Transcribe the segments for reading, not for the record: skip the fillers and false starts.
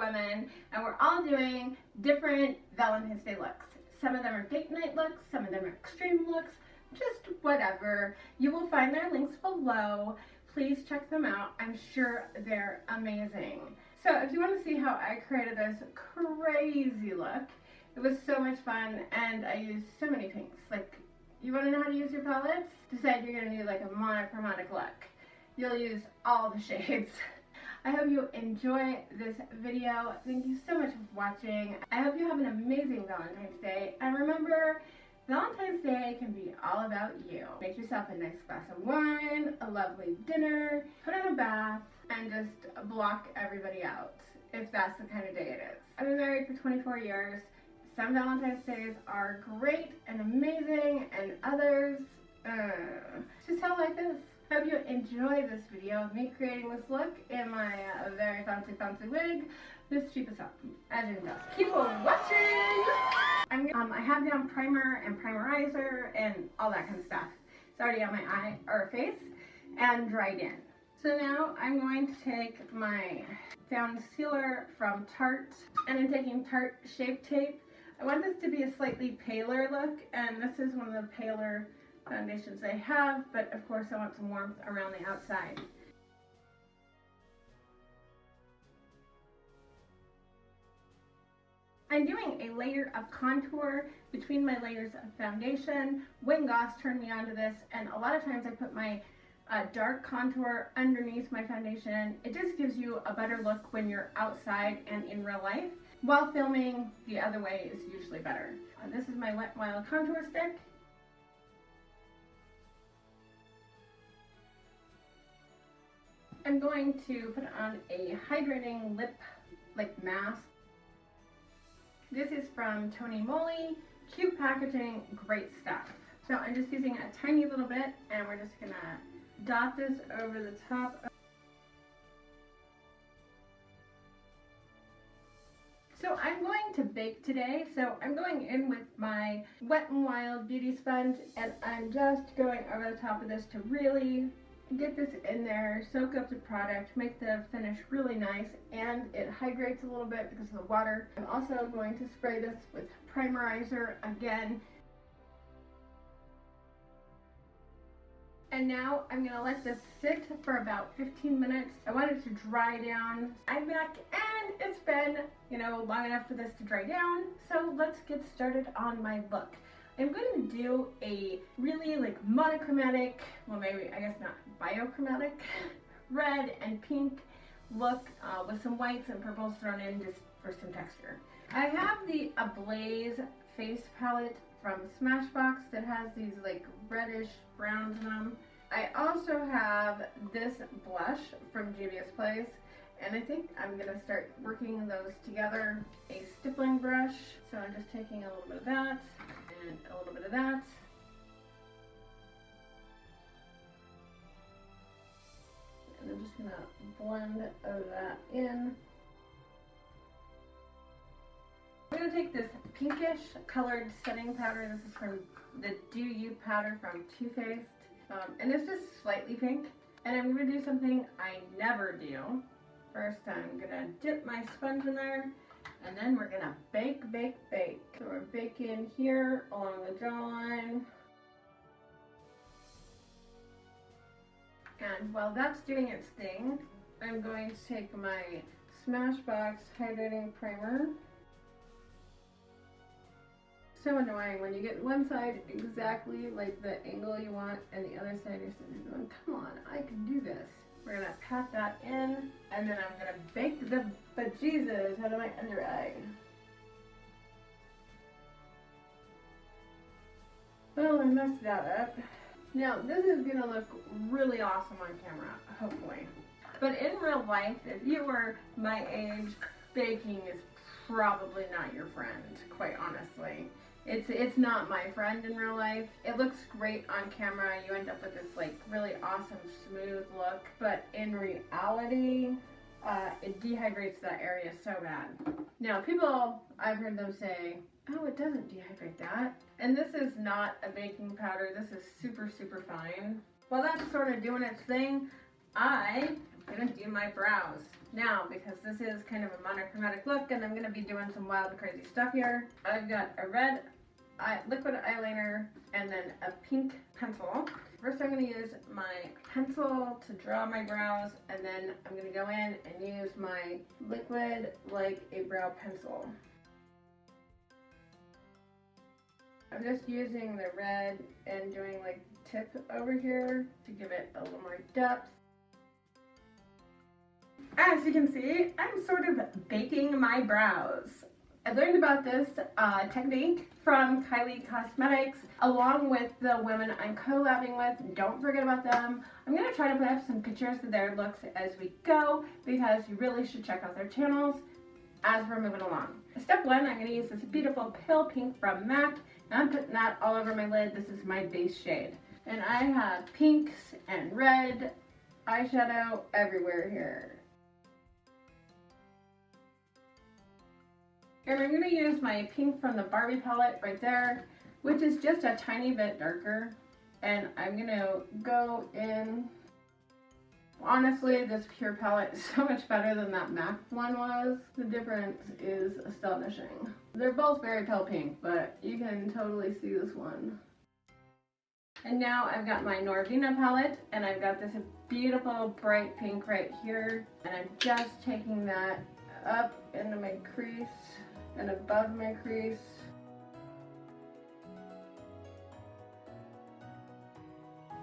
women, and we're all doing different Valentine's Day looks. Some of them are date night looks, some of them are extreme looks, just whatever. You will find their links below. Please check them out. I'm sure they're amazing. So if you want to see how I created this crazy look, it was so much fun, and I used so many pinks. Like, you want to know how to use your palettes? Decide you're going to do like a monochromatic look. You'll use all the shades. I hope you enjoy this video. Thank you so much for watching. I hope you have an amazing Valentine's Day. And remember, Valentine's Day can be all about you. Make yourself a nice glass of wine, a lovely dinner, put on a bath, and just block everybody out, if that's the kind of day it is. I've been married for 24 years. Some Valentine's Days are great and amazing, and others, just how life is. Hope you enjoy this video of me creating this look in my very fancy wig. This cheapest up, as you know. Keep on watching! I have down primer and primerizer and all that kind of stuff. It's already on my eye or face and dried in. So now I'm going to take my concealer from Tarte, and I'm taking Tarte Shape Tape. I want this to be a slightly paler look, and this is one of the paler foundations I have, but of course I want some warmth around the outside. I'm doing a layer of contour between my layers of foundation. Wayne Goss turned me onto this, and a lot of times I put my dark contour underneath my foundation. It just gives you a better look when you're outside and in real life. While filming, the other way is usually better. This is my Wet n Wild contour stick. I'm going to put on a hydrating lip mask. This is from Tony Moly. Cute packaging, great stuff. So I'm just using a tiny little bit, and we're just gonna dot this over the top. So I'm going to bake today, so I'm going in with my Wet n Wild Beauty Sponge, and I'm just going over the top of this to really get this in there, soak up the product, make the finish really nice, and it hydrates a little bit because of the water. I'm also going to spray this with primerizer again. And now I'm going to let this sit for about 15 minutes. I want it to dry down. I'm back, and it's been, long enough for this to dry down. So let's get started on my look. I'm going to do a really monochromatic, well maybe, I guess not biochromatic, red and pink look with some whites and purples thrown in just for some texture. I have the Ablaze face palette from Smashbox that has these reddish browns in them. I also have this blush from Juvia's Place, and I think I'm going to start working those together. A stippling brush, so I'm just taking a little bit of that and a little bit of that. And I'm just going to blend that in. I'm going to take this pinkish colored setting powder. This is from the Do You powder from Too Faced. And it's just slightly pink. And I'm going to do something I never do. First, I'm going to dip my sponge in there. And then we're going to bake, bake, bake. So we're baking here along the jawline. And while that's doing its thing, I'm going to take my Smashbox Hydrating Primer. So annoying when you get one side exactly like the angle you want, and the other side you're sitting there going, come on, I can do this. We're going to pat that in, and then I'm going to bake the bejesus out of my under eye. Well, I messed that up. Now, this is going to look really awesome on camera, hopefully. But in real life, if you were my age, baking is probably not your friend, quite honestly. It's not my friend in real life. It looks great on camera. You end up with this really awesome smooth look, but in reality, it dehydrates that area so bad. Now, people, I've heard them say, oh, it doesn't dehydrate that. And this is not a baking powder. This is super, super fine. While that's sort of doing its thing, I am gonna do my brows. Now, because this is kind of a monochromatic look and I'm gonna be doing some wild and crazy stuff here, I've got a red liquid eyeliner and then a pink pencil. First I'm gonna use my pencil to draw my brows, and then I'm gonna go in and use my liquid like a brow pencil. I'm just using the red and doing like tip over here to give it a little more depth. As you can see, I'm sort of baking my brows. I learned about this technique from Kylie Cosmetics, along with the women I'm collabing with. Don't forget about them. I'm going to try to put up some pictures of their looks as we go, because you really should check out their channels as we're moving along. Step one, I'm going to use this beautiful pale pink from MAC, and I'm putting that all over my lid. This is my base shade. And I have pinks and red eyeshadow everywhere here. And I'm going to use my pink from the Barbie palette right there, which is just a tiny bit darker. And I'm going to go in. Honestly, this pure palette is so much better than that MAC one was. The difference is astonishing. They're both very pale pink, but you can totally see this one. And now I've got my Norvina palette, and I've got this beautiful bright pink right here. And I'm just taking that up into my crease and above my crease.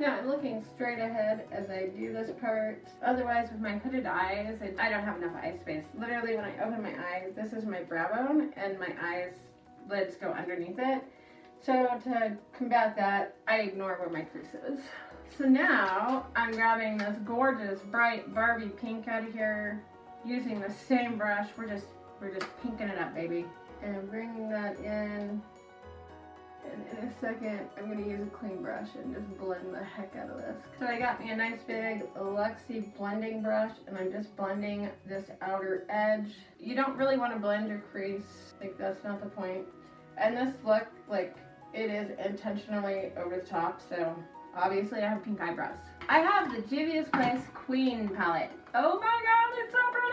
Now I'm looking straight ahead as I do this part. Otherwise, with my hooded eyes, I don't have enough eye space. Literally, when I open my eyes, this is my brow bone and my eyes lids go underneath it. So to combat that, I ignore where my crease is. So now I'm grabbing this gorgeous bright Barbie pink out of here, using the same brush. We're just pinking it up, baby. And I'm bringing that in. And in a second, I'm going to use a clean brush and just blend the heck out of this. So I got me a nice big Luxie blending brush, and I'm just blending this outer edge. You don't really want to blend your crease. Like, that's not the point. And this look, like, it is intentionally over the top, so obviously I have pink eyebrows. I have the Juvia's Place Queen palette. Oh my god, it's so pretty!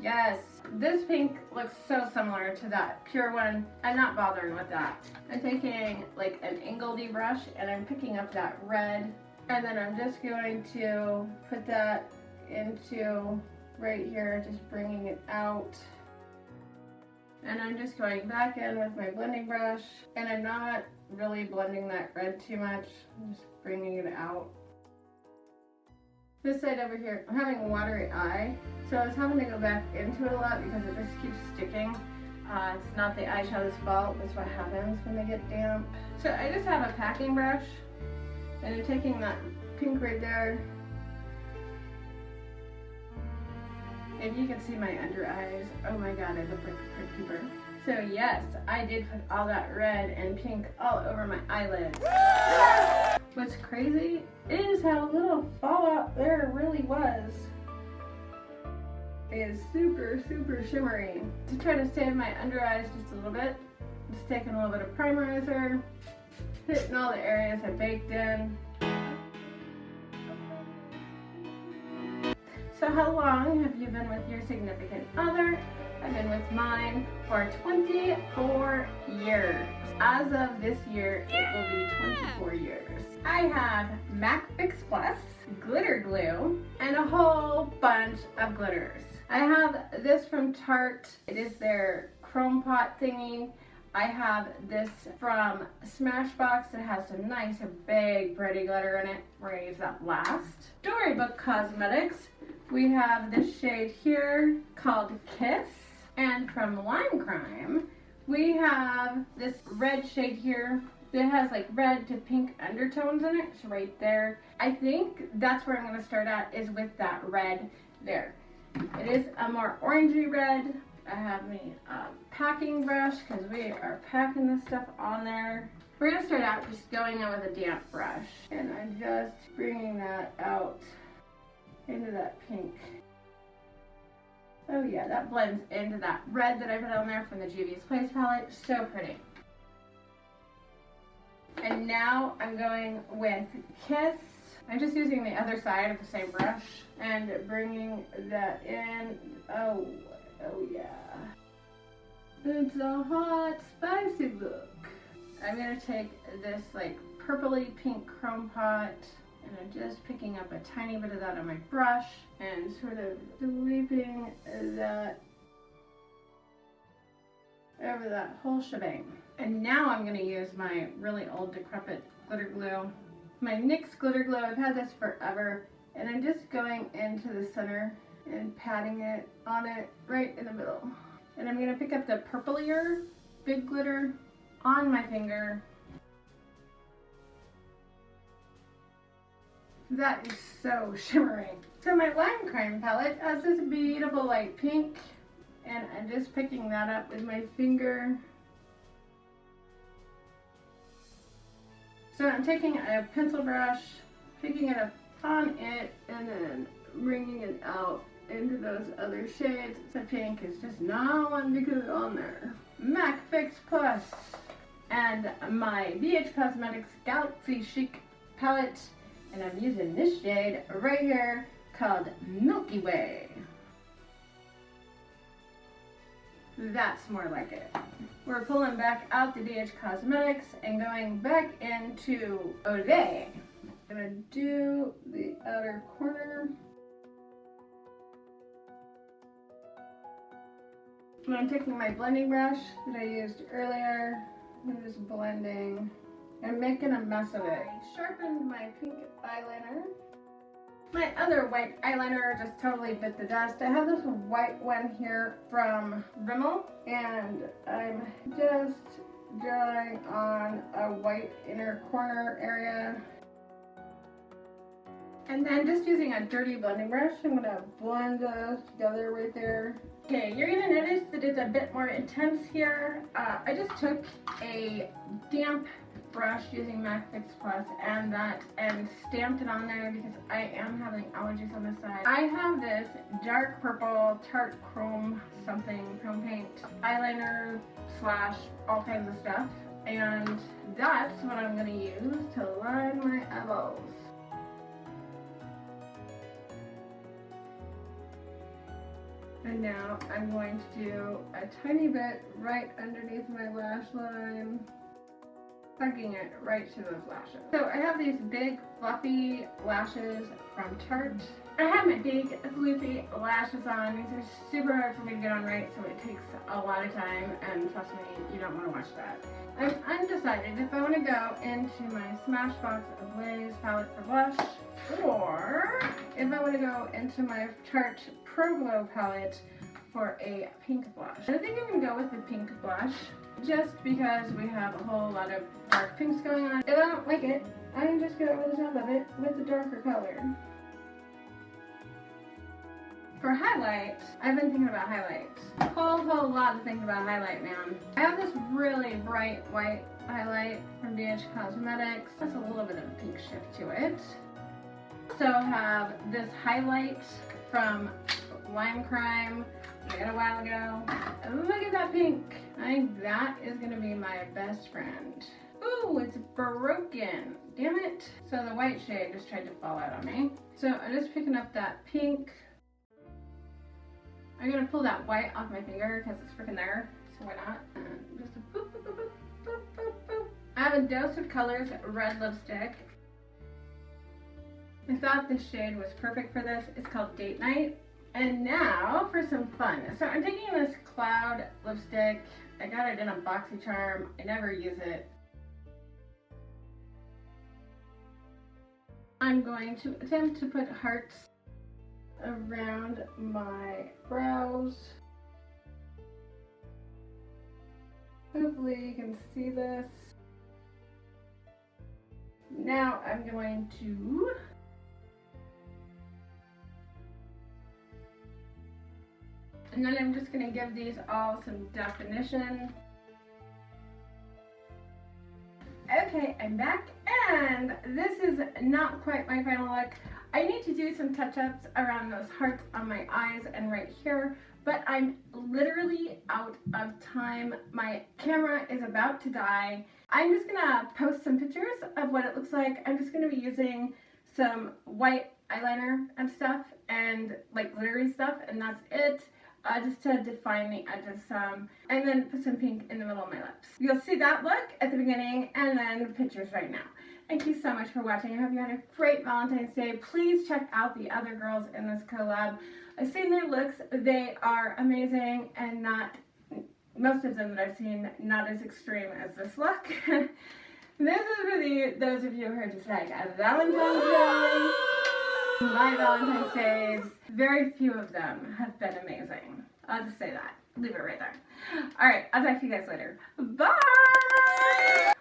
Yes, this pink looks so similar to that pure one. I'm not bothering with that. I'm taking like an angledy brush and I'm picking up that red, and then I'm just going to put that into right here, just bringing it out. And I'm just going back in with my blending brush, and I'm not really blending that red too much. I'm just bringing it out. This side over here, I'm having a watery eye, so I was having to go back into it a lot because it just keeps sticking. It's not the eyeshadow's fault, that's what happens when they get damp. So I just have a packing brush, and I'm taking that pink right there. If you can see my under eyes, oh my god, I look like a Crypt Keeper. So yes, I did put all that red and pink all over my eyelids. What's crazy is how little fallout there really was. It is super, super shimmery. To try to save my under eyes just a little bit, I'm just taking a little bit of primerizer, hitting all the areas I baked in. So how long have you been with your significant other? I've been with mine for 24 years. As of this year, it will be 24 years. I have MAC Fix Plus, glitter glue, and a whole bunch of glitters. I have this from Tarte. It is their chrome pot thingy. I have this from Smashbox. It has some nice big pretty glitter in it. We're gonna use that last. Storybook Cosmetics. We have this shade here called Kiss. And from Lime Crime, we have this red shade here. It has like red to pink undertones in it. It's right there. I think that's where I'm going to start at, is with that red there. It is a more orangey red. I have me a packing brush because we are packing this stuff on there. We're going to start out just going in with a damp brush. And I'm just bringing that out into that pink. Oh yeah, that blends into that red that I put on there from the Juvia's Place palette. So pretty. And now I'm going with Kiss. I'm just using the other side of the same brush and bringing that in. Oh yeah. It's a hot, spicy look. I'm gonna take this like purpley pink chrome pot and I'm just picking up a tiny bit of that on my brush and sort of sweeping that over that whole shebang. And now I'm gonna use my really old decrepit glitter glue. My NYX glitter glue, I've had this forever, and I'm just going into the center and patting it on it right in the middle. And I'm gonna pick up the purplier big glitter on my finger. That is so shimmering. So my lime crime palette has this beautiful light pink, and I'm just picking that up with my finger. So I'm taking a pencil brush, picking it up on it, and then bringing it out into those other shades. The pink is just not wanting to get it on there. MAC Fix Plus and my BH Cosmetics Galaxy Chic palette, and I'm using this shade right here called Milky Way. That's more like it. We're pulling back out the BH Cosmetics and going back into Olay. I'm gonna do the outer corner. And I'm taking my blending brush that I used earlier and just blending. I'm making a mess of it. I sharpened my pink eyeliner. My other white eyeliner just totally bit the dust. I have this white one here from Rimmel, and I'm just drawing on a white inner corner area. And then just using a dirty blending brush, I'm gonna blend those together right there. Okay, you're gonna notice that it's a bit more intense here. I just took a damp brush using MAC Fix Plus and stamped it on there because I am having allergies on this side. I have this dark purple Tarte Chrome paint eyeliner slash all kinds of stuff, and that's what I'm gonna use to line my eyeballs. And now I'm going to do a tiny bit right underneath my lash line, tucking it right to those lashes. So I have these big fluffy lashes from Tarte. I have my big floofy lashes on. These are super hard for me to get on right, so it takes a lot of time, and trust me, you don't want to watch that. I'm undecided if I want to go into my Smashbox Ablaze palette for blush, or if I want to go into my Tarte Pro Glow palette for a pink blush. I think I'm going to go with the pink blush, just because we have a whole lot of dark pinks going on. If I don't like it, I can just go over the top of it with the darker color. For highlight, I've been thinking about highlight. A whole lot of thinking about highlight, man. I have this really bright white highlight from BH Cosmetics. That's a little bit of a pink shift to it. Also have this highlight from Lime Crime I got a while ago. And look at that pink. I think that is gonna be my best friend. Ooh, it's broken. Damn it. So the white shade just tried to fall out on me. So I'm just picking up that pink. I'm gonna pull that white off my finger because it's freaking there. So why not? And just a boop, boop, boop, boop, boop, boop. I have a Dose of Colors red lipstick. I thought this shade was perfect for this. It's called Date Night. And now for some fun. So I'm taking this cloud lipstick. I got it in a BoxyCharm. I never use it. I'm going to attempt to put hearts around my brows. Hopefully you can see this. Now I'm going to and then I'm just going to give these all some definition. Okay, I'm back, and this is not quite my final look. I need to do some touch-ups around those hearts on my eyes and right here, but I'm literally out of time. My camera is about to die. I'm just gonna post some pictures of what it looks like. I'm just gonna be using some white eyeliner and stuff, and like glittery stuff, and that's it. Just to define the edges some, and then put some pink in the middle of my lips. You'll see that look at the beginning, and then pictures right now. Thank you so much for watching. I hope you had a great Valentine's Day. Please check out the other girls in this collab. I've seen their looks. They are amazing, and not, most of them that I've seen, not as extreme as this look. This is for those of you who are just like, a Valentine's Day. My Valentine's Days, very few of them have been amazing. I'll just say that. Leave it right there. Alright, I'll talk to you guys later. Bye!